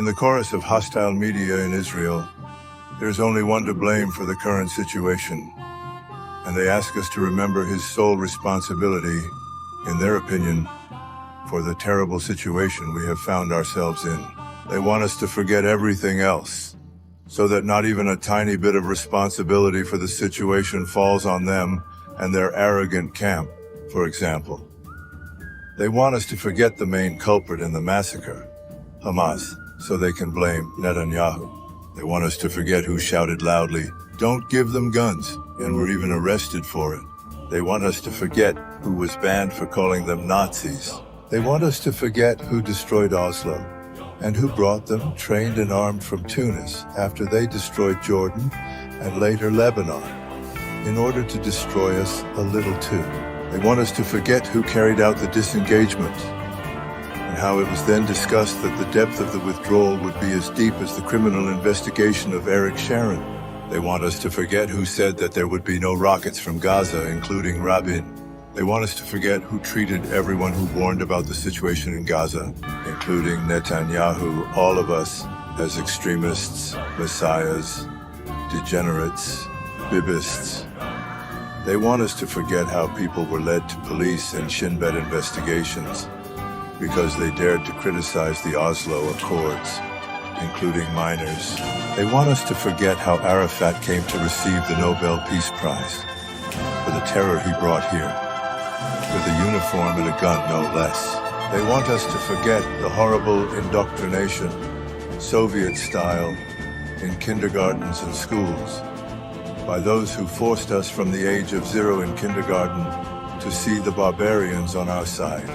In the chorus of hostile media in Israel, there's only one to blame for the current situation, and they ask us to remember his sole responsibility, in their opinion, for the terrible situation we have found ourselves in. They want us to forget everything else, so that not even a tiny bit of responsibility for the situation falls on them and their arrogant camp, for example. They want us to forget the main culprit in the massacre, Hamas, so they can blame Netanyahu. They want us to forget who shouted loudly, "Don't give them guns," and were even arrested for it. They want us to forget who was banned for calling them Nazis. They want us to forget who destroyed Oslo, and who brought them, trained and armed from Tunis, after they destroyed Jordan and later Lebanon, in order to destroy us a little too. They want us to forget who carried out the disengagement, and how it was then discussed that the depth of the withdrawal would be as deep as the criminal investigation of Eric Sharon. They want us to forget who said that there would be no rockets from Gaza, including Rabin. They want us to forget who treated everyone who warned about the situation in Gaza, including Netanyahu, all of us, as extremists, messiahs, degenerates, bibists. They want us to forget how people were led to police and Shin Bet investigations because they dared to criticize the Oslo Accords, including minors. They want us to forget how Arafat came to receive the Nobel Peace Prize for the terror he brought here, with a uniform and a gun no less. They want us to forget the horrible indoctrination, Soviet style, in kindergartens and schools, by those who forced us from the age of 0 in kindergarten to see the barbarians on our side,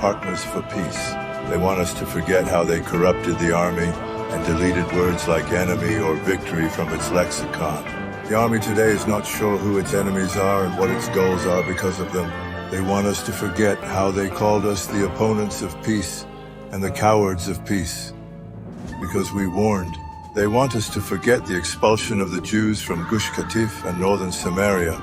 partners for peace. They want us to forget how they corrupted the army and deleted words like enemy or victory from its lexicon. The army today is not sure who its enemies are and what its goals are because of them. They want us to forget how they called us the opponents of peace and the cowards of peace, because we warned. They want us to forget the expulsion of the Jews from Gush Katif and northern Samaria,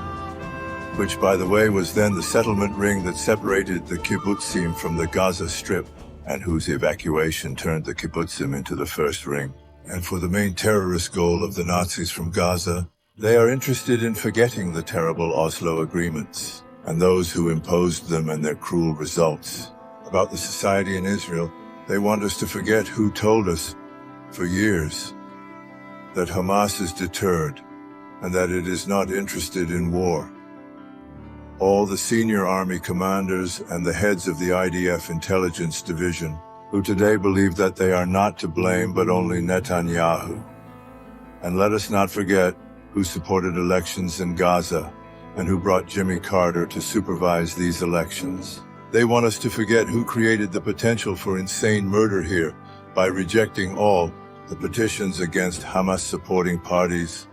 which, by the way, was then the settlement ring that separated the kibbutzim from the Gaza Strip, and whose evacuation turned the kibbutzim into the first ring. And for the main terrorist goal of the Nazis from Gaza, they are interested in forgetting the terrible Oslo agreements and those who imposed them and their cruel results. About the society in Israel, they want us to forget who told us, for years, that Hamas is deterred and that it is not interested in war. All the senior army commanders and the heads of the IDF intelligence division, who today believe that they are not to blame but only Netanyahu. And let us not forget who supported elections in Gaza and who brought Jimmy Carter to supervise these elections. They want us to forget who created the potential for insane murder here by rejecting all the petitions against Hamas-supporting parties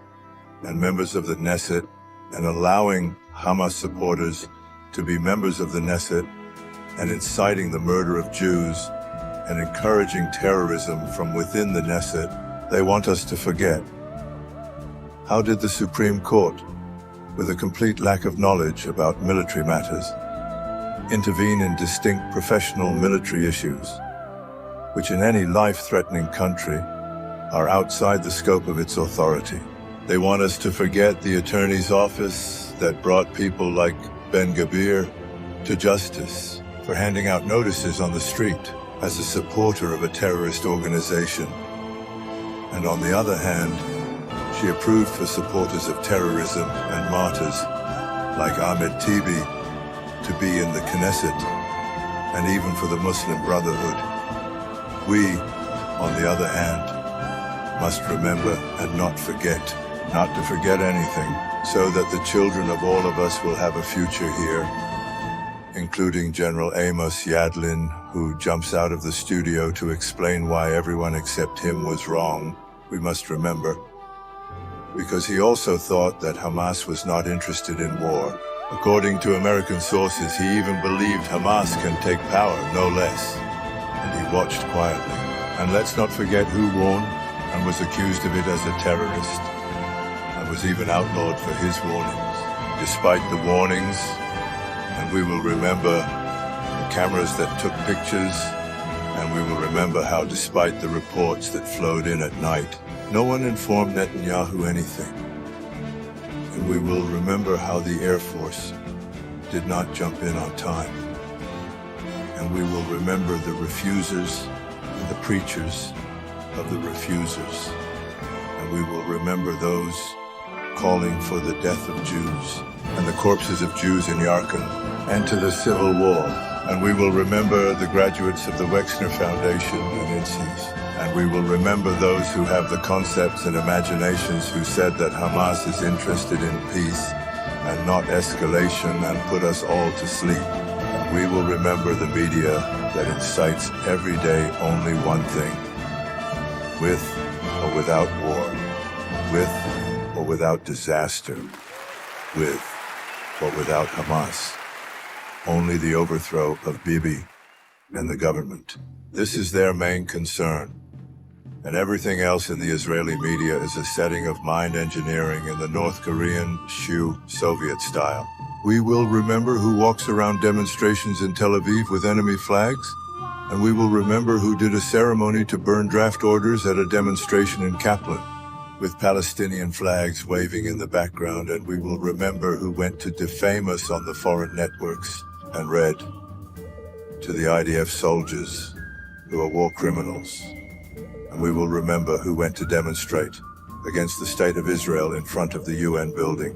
and members of the Knesset, and allowing Hamas supporters to be members of the Knesset, and inciting the murder of Jews and encouraging terrorism from within the Knesset. They want us to forget. How did the Supreme Court, with a complete lack of knowledge about military matters, intervene in distinct professional military issues, which in any life-threatening country are outside the scope of its authority? They want us to forget the attorney's office that brought people like Ben Gabir to justice for handing out notices on the street as a supporter of a terrorist organization. And on the other hand, she approved for supporters of terrorism and martyrs like Ahmed Tibi to be in the Knesset, and even for the Muslim Brotherhood. We, on the other hand, must remember and not forget, not to forget anything, so that the children of all of us will have a future here, including General Amos Yadlin, who jumps out of the studio to explain why everyone except him was wrong. We must remember, because he also thought that Hamas was not interested in war. According to American sources, he even believed Hamas can take power, no less, and he watched quietly. And let's not forget who warned and was accused of it as a terrorist, and was even outlawed for his warnings. Despite the warnings, and we will remember the cameras that took pictures And we will remember how, despite the reports that flowed in at night, no one informed Netanyahu anything. And we will remember how the Air Force did not jump in on time. And we will remember the refusers and the preachers of the refusers. And we will remember those calling for the death of Jews and the corpses of Jews in Yarkon and to the Civil War. And we will remember the graduates of the Wexner Foundation and INSEES. And we will remember those who have the concepts and imaginations who said that Hamas is interested in peace and not escalation and put us all to sleep. And we will remember the media that incites every day only one thing: with or without war, with or without disaster, with or without Hamas. Only the overthrow of Bibi and the government. This is their main concern. And everything else in the Israeli media is a setting of mind engineering in the North Korean Shu Soviet style. We will remember who walks around demonstrations in Tel Aviv with enemy flags, and we will remember who did a ceremony to burn draft orders at a demonstration in Kaplan, with Palestinian flags waving in the background, and we will remember who went to defame us on the foreign networks and read to the IDF soldiers who are war criminals. And we will remember who went to demonstrate against the state of Israel in front of the UN building,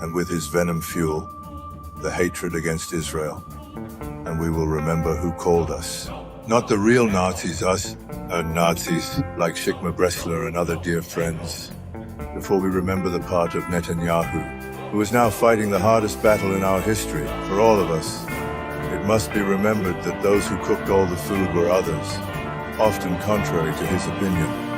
and with his venom fuel the hatred against Israel. And we will remember who called us, not the real Nazis, us Nazis like Shikma Bressler and other dear friends, before we remember the part of Netanyahu, who is now fighting the hardest battle in our history for all of us. It must be remembered that those who cooked all the food were others, often contrary to his opinion.